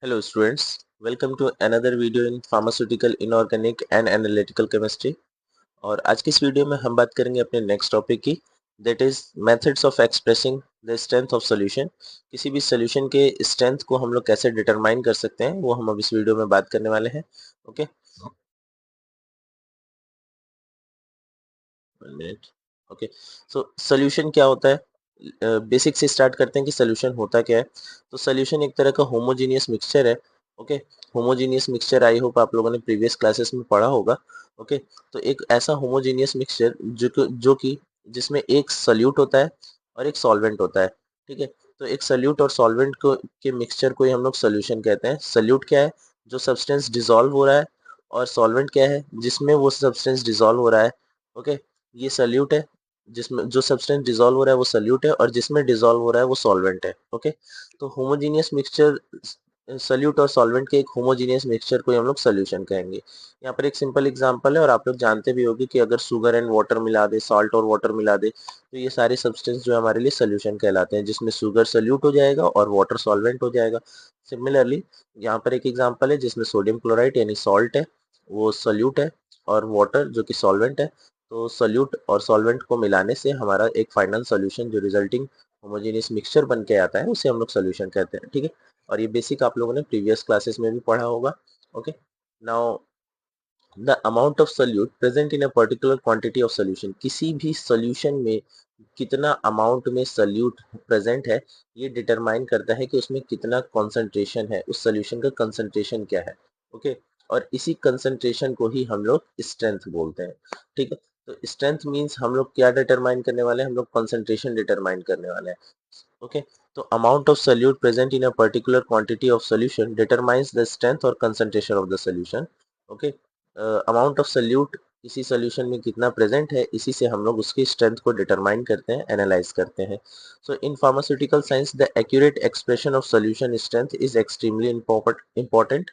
Hello students, welcome to another video in pharmaceutical inorganic and analytical chemistry। और आज की इस वीडियो में हम बात करेंगे अपने नेक्स्ट टॉपिक की, that is methods of expressing the strength of solution. किसी भी सॉल्यूशन के स्ट्रेंथ को हम लोग कैसे डिटरमाइन कर सकते हैं वो हम अब इस वीडियो में बात करने वाले हैं। Okay, minute. Okay, so solution क्या होता है, बेसिक से स्टार्ट करते हैं कि सॉल्यूशन होता क्या है। तो सॉल्यूशन एक तरह का होमोजीनियस मिक्सचर है। Okay, homogeneous mixture I hope आप लोगों ने प्रीवियस क्लासेस में पढ़ा होगा। ओके, तो एक ऐसा होमोजीनियस मिक्सचर जो कि जिसमें एक सॉल्यूट होता है और एक सॉल्वेंट होता है। ठीक है, तो एक सॉल्यूट और सॉल्वेंट को के मिक्सचर को ही हम लोग सॉल्यूशन कहते हैं। सॉल्यूट क्या है, जो सब्सटेंस डिसॉल्व हो रहा है, और सॉल्वेंट क्या है, जिसमें वो सब्सटेंस डिसॉल्व हो रहा है। ओके, ये सल्यूट है, जिसमें जो सब्सटेंस डिसॉल्व हो रहा है वो सल्यूट है, और जिसमें डिसॉल्व हो रहा है वो सॉल्वेंट है। ओके, तो होमोजीनियस मिक्सचर, सल्यूट और सॉल्वेंट के एक होमोजीनियस मिक्सचर को ही हम लोग सॉल्यूशन कहेंगे। यहाँ पर एक सिंपल एग्जांपल है, और आप लोग जानते भी होंगे कि अगर शुगर एंड वाटर मिला दे, सॉल्ट और वाटर मिला दे, तो ये सारे सब्सटेंस जो हमारे लिए सॉल्यूशन कहलाते हैं, जिसमें शुगर सल्यूट हो जाएगा और वाटर सॉल्वेंट हो जाएगा। सिमिलरली यहाँ पर एक एग्जांपल है जिसमें सोडियम क्लोराइड यानी सॉल्ट है, वो सल्यूट है, और वाटर जो कि सॉल्वेंट है। तो सॉल्यूट और सॉल्वेंट को मिलाने से हमारा एक फाइनल सॉल्यूशन जो रिजल्टिंग होमोजेनियस मिक्सचर बन के आता है उसे हम लोग सॉल्यूशन कहते हैं। ठीक है, और ये बेसिक आप लोगों ने प्रीवियस क्लासेस में भी पढ़ा होगा। Okay, now the amount of solute present in a particular quantity of solution, किसी भी सोल्यूशन में कितना अमाउंट में सोल्यूट प्रेजेंट है, ये डिटरमाइन करता है कि उसमें कितना कंसंट्रेशन है, उस सोल्यूशन का कंसंट्रेशन क्या है। ओके, और इसी कंसंट्रेशन को ही हम लोग स्ट्रेंथ बोलते हैं। ठीक है, तो स्ट्रेंथ मींस हम लोग क्या डिटरमाइन करने वाले हैं, हम लोग कंसंट्रेशन डिटरमाइन करने वाले हैं। ओके, तो amount of solute present in a particular quantity of solution determines the strength और concentration of the solution. Okay, amount of solute किसी सोल्यूशन में कितना प्रेजेंट है, इसी से हम लोग उसकी स्ट्रेंथ को डिटरमाइन करते हैं, एनालाइज करते हैं। So in pharmaceutical science the accurate expression of solution strength is extremely important.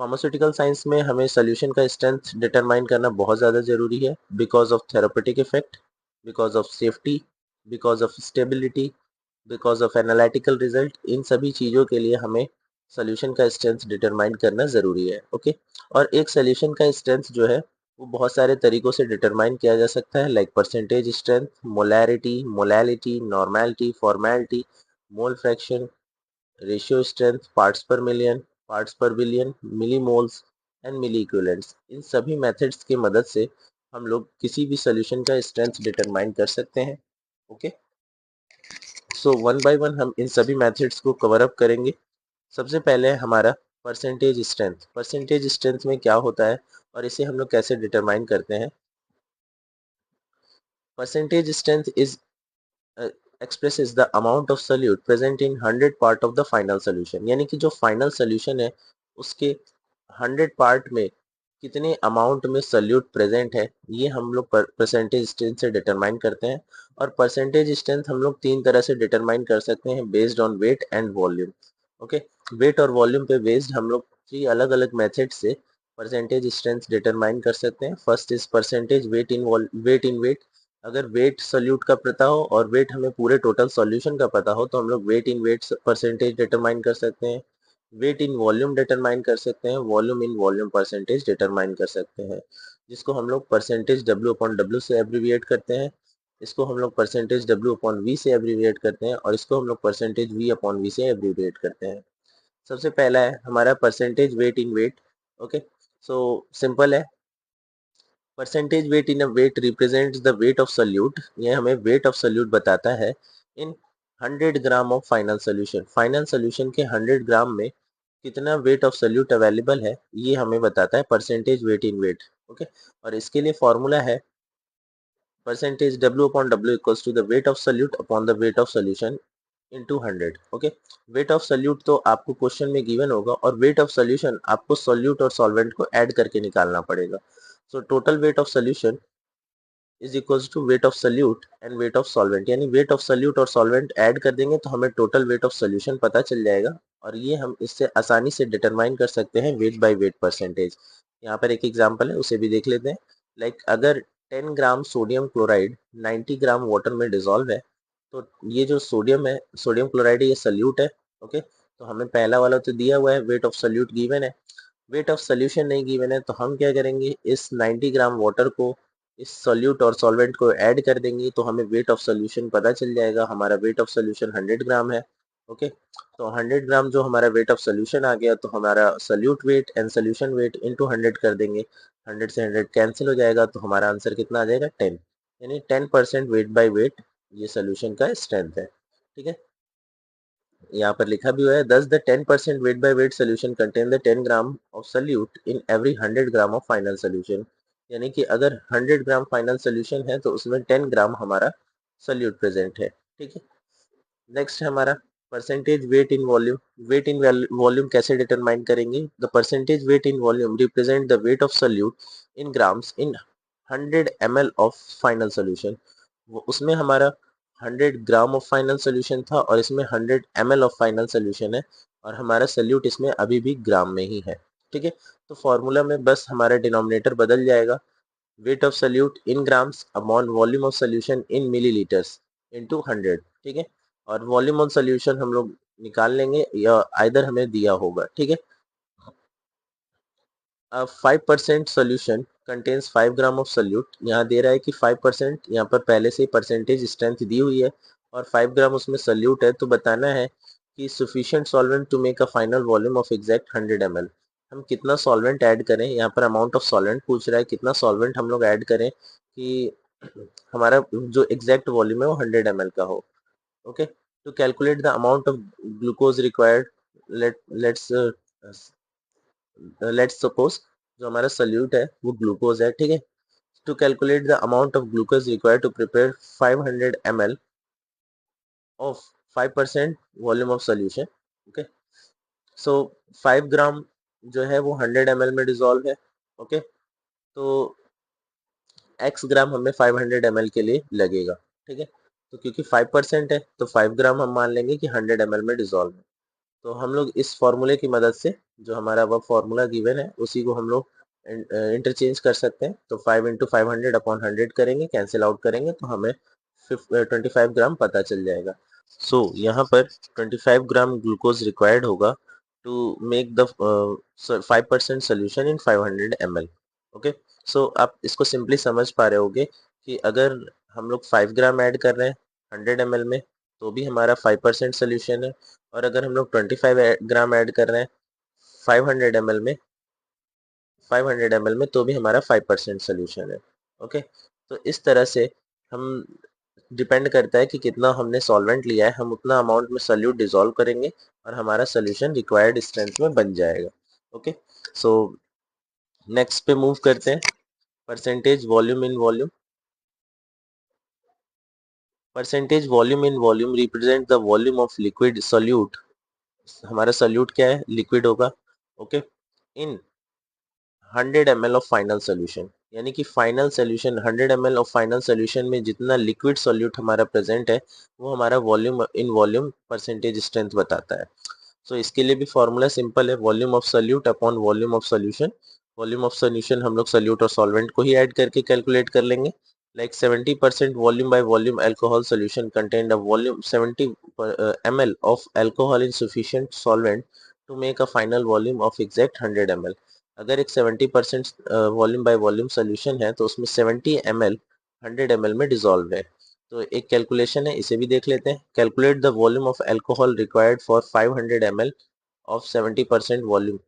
Pharmaceutical science में हमें सोल्यूशन का स्ट्रेंथ डिटरमाइन करना बहुत ज़्यादा ज़रूरी है, because of therapeutic effect, because of safety, because of stability, because of analytical result. इन सभी चीज़ों के लिए हमें सोल्यूशन का स्ट्रेंथ डिटरमाइन करना ज़रूरी है। ओके, और एक सोल्यूशन का स्ट्रेंथ जो है वो बहुत सारे तरीकों से डिटरमाइन किया जा सकता है, like percentage strength, molarity, molality, normality, formality, mole fraction, ratio strength, parts per billion, millimoles and milli equivalents. इन सभी मेथड्स की मदद से हम लोग किसी भी सोल्यूशन का स्ट्रेंथ डिटरमाइन कर सकते हैं। Okay, so one by one हम इन सभी मेथड्स को कवर अप करेंगे। सबसे पहले है हमारा परसेंटेज स्ट्रेंथ। परसेंटेज स्ट्रेंथ में क्या होता है और इसे हम लोग कैसे डिटरमाइन करते हैं। Percentage strength is expresses the amount of solute present in 100 part of the final solution, यानी कि जो फाइनल सोल्यूशन है उसके 100 पार्ट में कितने अमाउंट में सोल्यूट प्रेजेंट है, ये हम लोग परसेंटेज स्ट्रेंथ से डिटरमाइन करते हैं। और परसेंटेज स्ट्रेंथ हम लोग तीन तरह से डिटरमाइन कर सकते हैं, based on weight and volume. Okay, weight और वॉल्यूम पे बेस्ड हम लोग थ्री अलग अलग मेथड से परसेंटेज स्ट्रेंथ डिटरमाइन कर सकते हैं। First is percentage wait. अगर वेट सोल्यूट का पता हो और वेट हमें पूरे टोटल सॉल्यूशन का पता हो तो हम लोग wait in wait percentage determine कर सकते हैं। वेट इन वॉल्यूम डिटरमाइन कर सकते हैं, volume in volume percentage determine कर सकते हैं, जिसको हम लोग परसेंटेज डब्ल्यू अपॉन डब्ल्यू से एब्रीविएट करते हैं। इसको हम लोग परसेंटेज डब्ल्यू अपॉन वी से एब्रीविएट करते हैं, और इसको हम लोग परसेंटेज वी अपॉन वी से एब्रीविएट करते हैं। सबसे पहला है हमारा percentage weight in weight. Okay, so simple है, percentage weight in a weight represents the weight of solute, ये हमें वेट ऑफ सोल्यूट बताता है इन 100 gram of final solution. Final solution के 100 ग्राम में कितना वेट ऑफ सोल्यूट अवेलेबल है, ये हमें बताता है percentage weight in weight. Okay, और इसके लिए फॉर्मूला है percentage W upon W equals to the weight of solute upon the weight of solution into 100। Okay, weight of solute तो आपको क्वेश्चन में गिवन होगा, और वेट ऑफ सोल्यूशन आपको सोल्यूट और सॉल्वेंट को ऐड करके निकालना पड़ेगा। So total weight of solution is equals to weight of solute and weight of solvent, यानी वेट ऑफ सोल्यूट और सॉल्वेंट ऐड कर देंगे तो हमें टोटल वेट ऑफ सोल्यूशन पता चल जाएगा, और ये हम इससे आसानी से डिटरमाइन कर सकते हैं वेट बाय वेट परसेंटेज। यहाँ पर एक एग्जांपल है, उसे भी देख लेते हैं। लाइक अगर 10 gram sodium chloride 90 gram water में डिजोल्व है, तो ये जो सोडियम है, सोडियम क्लोराइड है, ये सोल्यूट है। ओके, तो हमें पहला वाला तो दिया हुआ है, वेट ऑफ सोल्यूट गिवन है, वेट ऑफ सोल्यूशन नहीं गिवन है, तो हम क्या करेंगे, इस 90 ग्राम वाटर को इस सोल्यूट और सॉल्वेंट को ऐड कर देंगे, तो हमें वेट ऑफ सोल्यूशन पता चल जाएगा। हमारा वेट ऑफ सोल्यूशन 100 ग्राम है। ओके, तो 100 ग्राम जो हमारा वेट ऑफ सोल्यूशन आ गया, तो हमारा solute weight and solution weight into 100 कर देंगे, 100 से 100 कैंसिल हो जाएगा, तो हमारा आंसर कितना आ जाएगा, 10, यानी 10% वेट बाय वेट ये सोल्यूशन का स्ट्रेंथ है। ठीक है, यहाँ पर लिखा भी हुआ है, दस the 10% weight by weight solution contain the 10 gram of solute in every 100 gram of final solution, यानी कि अगर 100 ग्राम फाइनल सोल्यूशन है तो उसमें 10 ग्राम हमारा सोल्यूट प्रेजेंट है। ठीक है, नेक्स्ट है हमारा percentage weight in volume. Weight in volume कैसे डिटरमाइन करेंगे, the percentage weight in volume represent the weight of solute in grams in 100 ml of final solution. उसमें हमारा 100 ग्राम ऑफ फाइनल सोल्यूशन था और इसमें 100 ml ऑफ फाइनल सोल्यूशन है, और हमारा सोल्यूट इसमें अभी भी ग्राम में ही है। ठीक है, तो फॉर्मूला में बस हमारा डिनोमिनेटर बदल जाएगा, wait of solute in grams upon volume of solution in millilitres into 100। ठीक है, और वॉल्यूम ऑफ सोल्यूशन हम लोग निकाल लेंगे या आइदर हमें दिया होगा। ठीक है, 5% solution contains 5 gram of solute, यहाँ दे रहा है कि 5%, यहाँ पर पहले से ही परसेंटेज स्ट्रेंथ दी हुई है और 5 ग्राम उसमें सोल्यूट है, तो बताना है कि sufficient solvent to make a final volume of exact 100 ml। हम कितना सॉल्वेंट ऐड करें, यहाँ पर अमाउंट ऑफ सॉल्वेंट पूछ रहा है, कितना सॉल्वेंट हम लोग ऐड करें कि हमारा जो एग्जैक्ट वॉल्यूम है वो 100 ml का हो। Okay, to calculate the amount of glucose required, let's let's suppose जो हमारा सोल्यूट है वो ग्लूकोज है। ठीक है, to calculate the amount of glucose required to prepare 500 ml of 5% volume of solution। okay, so 5 ग्राम जो है वो 100 ml में डिसॉल्व है। ओके, तो x ग्राम हमें 500 ml के लिए लगेगा। ठीक है, तो क्योंकि 5% है तो 5 ग्राम हम मान लेंगे कि 100 ml में डिसॉल्व है। तो हम लोग इस फॉर्मूले की मदद से जो हमारा वह फॉर्मूला गिवन है उसी को हम लोग इंटरचेंज कर सकते हैं। तो 5 इंटू 500 अपॉन 100 करेंगे, कैंसिल आउट करेंगे, तो हमें 25 ग्राम पता चल जाएगा। सो यहाँ पर 25 ग्राम ग्लूकोज रिक्वायर्ड होगा to make the 5% solution in 500 ml। Okay, so आप इसको सिंपली समझ पा रहे होगे कि अगर हम लोग 5 ग्राम ऐड कर रहे हैं 100 ml में तो भी हमारा 5% सोल्यूशन है, और अगर हम लोग 25 ग्राम ऐड कर रहे हैं 500 ml में 500 ml में तो भी हमारा 5% सोल्यूशन है। ओके, तो इस तरह से हम डिपेंड करता है कि कितना हमने सॉल्वेंट लिया है, हम उतना अमाउंट में सोल्यूट डिसॉल्व करेंगे और हमारा सोल्यूशन रिक्वायर्ड स्ट्रेंथ में बन जाएगा। ओके, सो नेक्स्ट पे मूव करते हैं, percentage volume in volume. Percentage volume in volume represent the volume of liquid solute. हमारा सोल्यूट क्या है, लिक्विड होगा। Okay, in 100 ml of final solution, यानी कि final solution 100 ml of final solution में जितना लिक्विड सोल्यूट हमारा प्रेजेंट है वो हमारा volume in volume percentage strength बताता है। सो इसके लिए भी फॉर्मूला सिंपल है, volume of solute upon volume of solution. Volume of solution हम लोग सोल्यूट और सॉल्वेंट को ही ऐड करके कैलकुलेट कर लेंगे। Like 70% volume by volume alcohol solution contained a volume 70 ml of alcohol in sufficient solvent to make a final volume of exact 100 ml। अगर एक 70% volume by volume solution है तो उसमें 70 ml 100 ml में dissolve है। तो एक कैलकुलेशन है, इसे भी देख लेते हैं। Calculate the volume of alcohol required for 500 ml of 70% volume.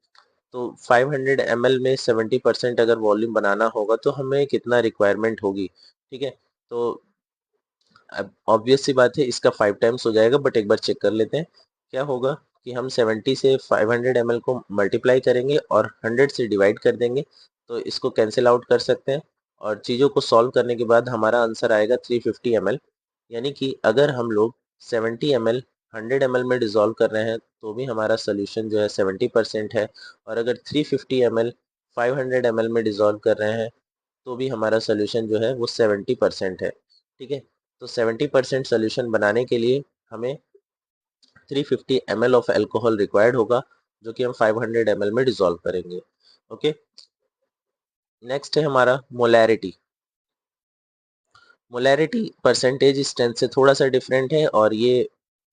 तो 500 ml में 70% अगर वॉल्यूम बनाना होगा तो हमें कितना रिक्वायरमेंट होगी। ठीक है, तो अब ऑब्वियस सी बात है इसका 5 टाइम्स हो जाएगा, बट एक बार चेक कर लेते हैं क्या होगा कि हम 70 से 500 ml को मल्टीप्लाई करेंगे और 100 से डिवाइड कर देंगे, तो इसको कैंसिल आउट कर सकते हैं और चीज़ों को सॉल्व करने के बाद हमारा आंसर आएगा 350 ml। यानी कि अगर हम लोग 70 ml 100 ml में डिसॉल्व कर रहे हैं तो भी हमारा सोल्यूशन जो है 70% है, और अगर 350 ml 500 ml में डिसॉल्व कर रहे हैं तो भी हमारा सोल्यूशन जो है वो 70% है। ठीक है, तो 70% सोल्यूशन बनाने के लिए हमें 350 ml ऑफ अल्कोहल रिक्वायर्ड होगा, जो कि हम 500 ml में डिसॉल्व करेंगे। ओके, नेक्स्ट है हमारा मोलैरिटी। मोलैरिटी परसेंटेज स्ट्रेंथ से थोड़ा सा डिफरेंट है, और ये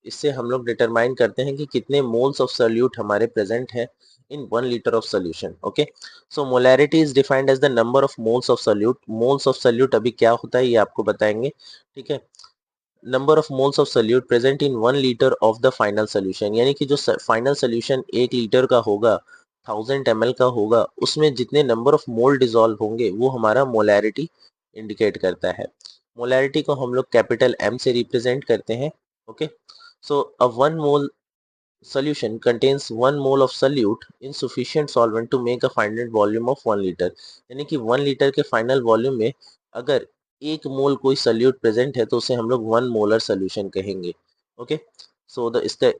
इससे हम लोग डिटरमाइन करते हैं कि कितने मोल्स ऑफ सोल्यूट हमारे प्रेजेंट है in 1 litre of solution. Okay, so molarity is defined as the number of moles of solute. Moles of solute अभी क्या होता है ये आपको बताएंगे, ठीक है। Number of moles of solute present in 1 litre of the final solution, यानी कि जो फाइनल सोल्यूशन 1 लीटर का होगा, 1000 ml का होगा, उसमें जितने नंबर ऑफ मोल डिजोल्व होंगे वो हमारा मोलैरिटी इंडिकेट करता है। मोलैरिटी को हम लोग कैपिटल M से रिप्रेजेंट करते हैं। Okay, so a 1 mole solution contains 1 mole of solute in sufficient solvent to make a finite volume of 1 liter। यानी कि 1 लीटर के फाइनल वॉल्यूम में अगर 1 मोल कोई सोल्यूट प्रेजेंट है तो उसे हम लोग 1 मोलर सोल्यूशन कहेंगे। ओके, सो द इसका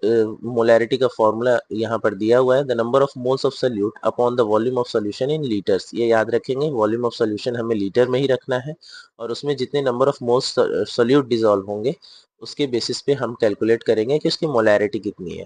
मोलैरिटी का फॉर्मूला यहाँ पर दिया हुआ है, the number of moles of solute upon the volume of solution in litres. ये याद रखेंगे, वॉल्यूम ऑफ सोल्यूशन हमें लीटर में ही रखना है और उसमें जितने number of moles solute dissolve होंगे उसके बेसिस पे हम कैलकुलेट करेंगे कि उसकी मोलैरिटी कितनी है।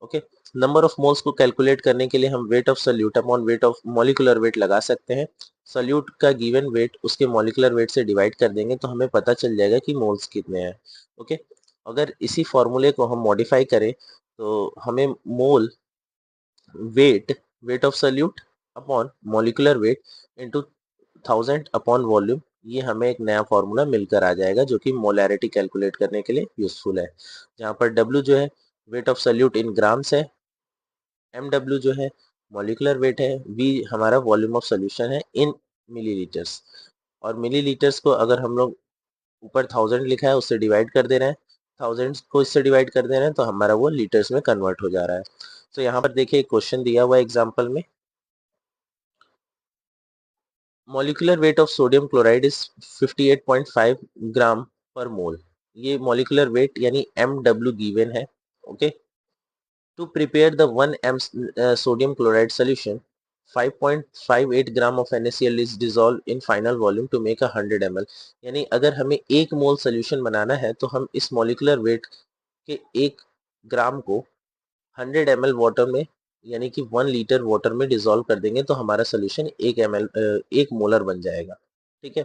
ओके, नंबर ऑफ मोल्स को कैलकुलेट करने के लिए हम wait of solute upon weight of molecular weight लगा सकते हैं। सोल्यूट का गिवन वेट उसके मॉलिक्यूलर वेट से डिवाइड कर देंगे तो हमें पता चल जाएगा कि मोल्स कितने हैं। ओके, अगर इसी फॉर्मूले को हम मॉडिफाई करें तो हमें mole weight, weight of solute upon molecular weight into 1000 upon volume, ये हमें एक नया फॉर्मूला मिलकर आ जाएगा जो कि मोलैरिटी कैलकुलेट करने के लिए यूजफुल है। जहाँ पर W जो है weight of solute in grams है, MW जो है मॉलिक्यूलर वेट है, V हमारा वॉल्यूम ऑफ सोल्यूशन है इन मिलीलीटर्स। और मिलीलीटर्स को अगर हम लोग ऊपर 1000 लिखा है उससे डिवाइड कर दे रहे हैं, 1000 को इससे डिवाइड कर दे रहे हैं तो हमारा वो लीटर्स में कन्वर्ट हो जा रहा है। तो यहाँ पर देखिए एक क्वेश्चन दिया हुआ है एग्जाम्पल में, molecular weight of sodium chloride is 58.5 gram per mole. ये मॉलिक्यूलर वेट यानी MW गिवन है। Okay, to prepare the 1 m sodium chloride solution 5.58 gram of NaCl is dissolve in final volume to make 100 ml। यानी अगर हमें 1 मोल solution बनाना है तो हम इस मॉलिक्यूलर वेट के 1 ग्राम को 100 ml वाटर में यानी कि 1 लीटर वाटर में डिसॉल्व कर देंगे तो हमारा सोल्यूशन 1 मोलर बन जाएगा। ठीक है,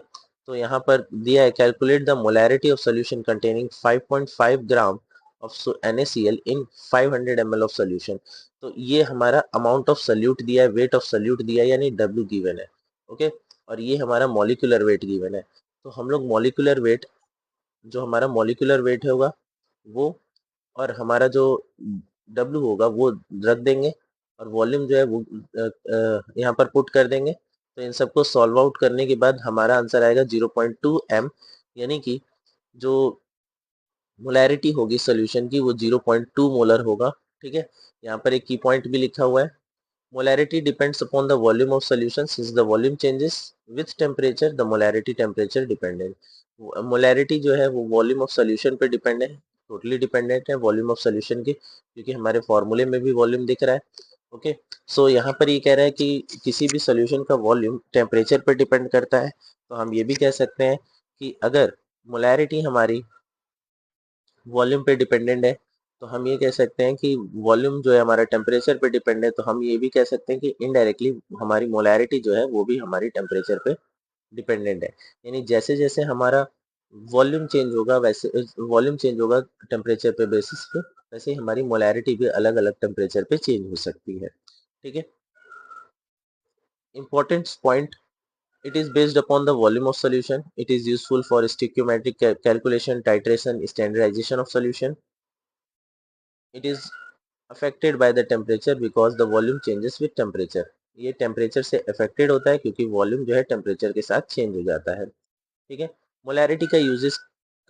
तो यहाँ पर दिया है calculate the molarity of solution containing 5.5 gram of NaCl in 500 ml of solution. तो ये हमारा अमाउंट ऑफ सोल्यूट दिया है, वेट ऑफ सोल्यूट दिया है यानी W गिवन है। ओके, और ये हमारा मॉलिक्यूलर वेट गिवन है। तो हम लोग मॉलिक्यूलर वेट, जो हमारा मॉलिक्यूलर वेट होगा वो और हमारा जो W होगा वो रख देंगे और वॉल्यूम जो है वो यहाँ पर पुट कर देंगे। तो इन सबको सॉल्व आउट करने के बाद हमारा आंसर आएगा 0.2 m, यानी कि जो मोलैरिटी होगी सोल्यूशन की वो 0.2 मोलर होगा। ठीक है, यहाँ पर एक की पॉइंट भी लिखा हुआ है, molarity depends upon the volume of solution, since the volume changes with temperature the molarity temperature dependent। molarity जो है वो वॉल्यूम ऑफ सोल्यूशन पे डिपेंड है, टोटली डिपेंडेंट है वॉल्यूम ऑफ सोल्यूशन की, क्योंकि हमारे फॉर्मूले में भी वॉल्यूम दिख रहा है। ओके, सो यहाँ पर ये कह रहा है कि किसी भी सोल्यूशन का वॉल्यूम टेम्परेचर पर डिपेंड करता है। तो हम ये भी कह सकते हैं कि अगर मोलैरिटी हमारी वॉल्यूम पे डिपेंडेंट है तो हम ये कह सकते हैं कि वॉल्यूम जो है हमारा टेम्परेचर पे डिपेंड है, तो हम ये भी कह सकते हैं कि इनडायरेक्टली हमारी मोलैरिटी जो है वो भी हमारी टेम्परेचर पे डिपेंडेंट है। यानी जैसे जैसे हमारा वॉल्यूम चेंज होगा वैसे वॉल्यूम चेंज होगा टेम्परेचर पे बेसिस पे, वैसे ही हमारी मोलैरिटी भी अलग अलग टेम्परेचर पे चेंज हो सकती है। ठीक है, important point, it is based upon the volume of solution, it is useful for stoichiometric calculation, titration, standardization of solution, it is affected by the temperature because the volume changes with temperature। ये temperature से affected होता है क्योंकि volume जो है temperature के साथ change हो जाता है। ठीक है, मोलैरिटी का यूजेस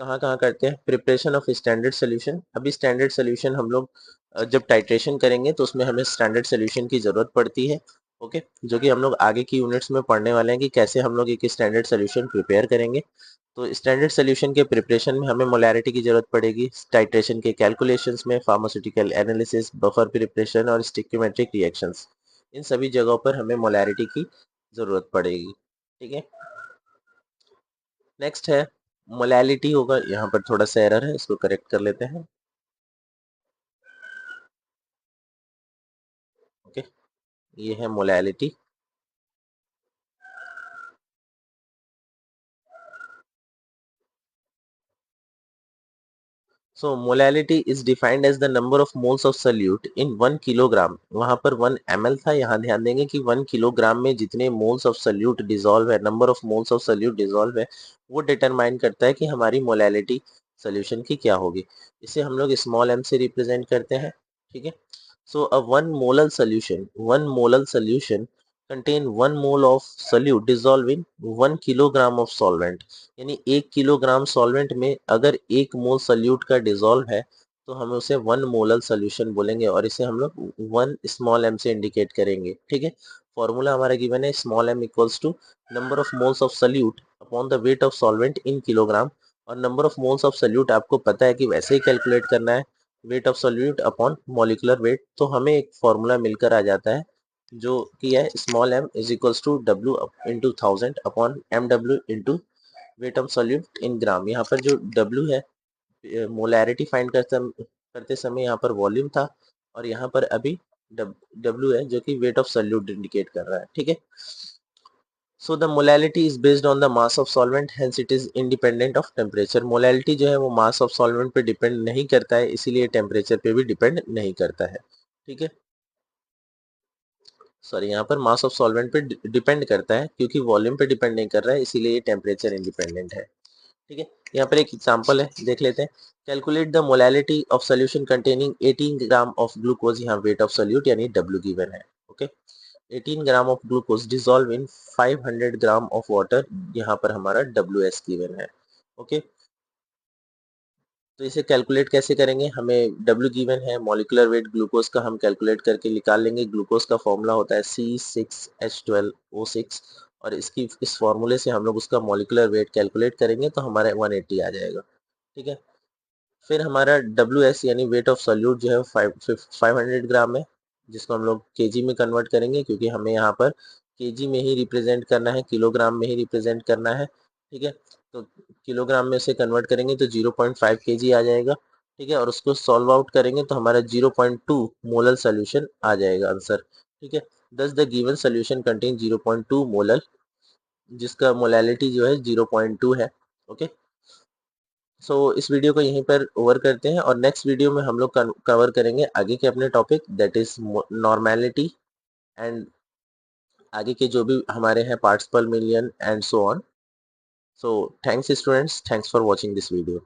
कहाँ कहाँ करते हैं, प्रिपरेशन ऑफ स्टैंडर्ड सोल्यूशन। अभी स्टैंडर्ड सोल्यूशन हम लोग जब टाइट्रेशन करेंगे तो उसमें हमें स्टैंडर्ड सोल्यूशन की ज़रूरत पड़ती है। ओके, जो कि हम लोग आगे की यूनिट्स में पढ़ने वाले हैं कि कैसे हम लोग एक स्टैंडर्ड सोल्यूशन प्रिपेयर करेंगे। तो स्टैंडर्ड सोल्यूशन के प्रिपरेशन में हमें मोलैरिटी की ज़रूरत पड़ेगी, टाइट्रेशन के कैलकुलेशंस में फार्मास्यूटिकल एनालिसिस, बफर प्रिपरेशन और स्टिक्योमेट्रिक रिएक्शंस, इन सभी जगहों पर हमें मोलैरिटी की ज़रूरत पड़ेगी। ठीक है, नेक्स्ट है मोलैलिटी होगा, यहाँ पर थोड़ा सा एरर है इसको करेक्ट कर लेते हैं। ओके, ये है molality. So molality is defined as the number of moles of solute in 1 kilogram. वहां पर 1 ml था, यहाँ ध्यान देंगे कि 1 किलोग्राम में जितने मोल्स ऑफ सल्यूट डिजोल्व है, number of moles of salute dissolve है, वो डिटरमाइन करता है कि हमारी मोलैलिटी सोल्यूशन की क्या होगी। इसे हम लोग स्मॉल m से रिप्रेजेंट करते हैं, ठीक है। सो अ 1 molal solution contain 1 mole of solute dissolved in 1 kilogram of solvent। यानी 1 किलोग्राम सॉल्वेंट में अगर 1 मोल सल्यूट का डिजोल्व है तो हम उसे 1 मोलल सोल्यूशन बोलेंगे, और इसे हम लोग 1 स्मॉल m से इंडिकेट करेंगे, ठीक है। फॉर्मूला हमारा गिवन है, small m equals to number of moles of solute upon the weight of solvent in kilogram. और number of moles of solute आपको पता है कि वैसे ही कैलकुलेट करना है, weight of solute upon molecular weight. तो हमें एक फॉर्मूला मिलकर आ जाता है जो कि है small m is equals to W into 1000 upon MW into weight of solute in gram. यहाँ पर जो W है, मोलैरिटी फाइंड करते समय यहाँ पर वॉल्यूम था, और यहाँ पर अभी W है जो कि वेट ऑफ सॉल्यूट इंडिकेट कर रहा है, ठीक है। So the molality is based on the mass of solvent, hence it is independent of temperature. Molality जो है वो मास ऑफ सॉल्वेंट पे डिपेंड नहीं करता है, इसीलिए टेम्परेचर पे भी डिपेंड नहीं करता है, ठीक है। सॉरी, यहाँ पर मास ऑफ सॉल्वेंट पे डिपेंड करता है, क्योंकि वॉल्यूम पे डिपेंड नहीं कर रहा है, इसीलिए ये टेम्परेचर इंडिपेंडेंट है, ठीक है। यहाँ पर एक एग्जांपल है, देख लेते हैं। Calculate the molality of solution containing 18 gram of glucose. यहाँ वेट ऑफ सोल्यूट यानी W गिवन है, okay. 18 gram of glucose dissolve in 500 gram of water. यहाँ पर हमारा WS गिवन है, ओके। तो इसे कैलकुलेट कैसे करेंगे, हमें W गिवन है, मॉलिक्यूलर वेट ग्लूकोज का हम कैलकुलेट करके निकाल लेंगे। ग्लूकोज का फॉर्मूला होता है C6H12O6, और इसकी इस फॉर्मूले से हम लोग उसका मॉलिक्यूलर वेट कैलकुलेट करेंगे तो हमारा 180 आ जाएगा, ठीक है। फिर हमारा WS यानी वेट ऑफ सॉल्यूट जो है 500 ग्राम है, जिसको हम लोग केजी में कन्वर्ट करेंगे, क्योंकि हमें यहाँ पर केजी में ही रिप्रेजेंट करना है, किलोग्राम में ही रिप्रेजेंट करना है, ठीक है। तो किलोग्राम में उसे कन्वर्ट करेंगे तो 0.5 केजी आ जाएगा, ठीक है। और उसको सॉल्व आउट करेंगे तो हमारा 0.2 मोलल सोल्यूशन आ जाएगा आंसर, ठीक है। दस the given solution contain 0.2 molal, जिसका मोलैलिटी जो है 0.2 है, ओके। सो इस वीडियो को यहीं पर ओवर करते हैं, और नेक्स्ट वीडियो में हम लोग कवर करेंगे आगे के अपने topic, that is normality and आगे के जो भी हमारे हैं पार्ट्स पर million and so on. So thanks students, thanks for watching this video.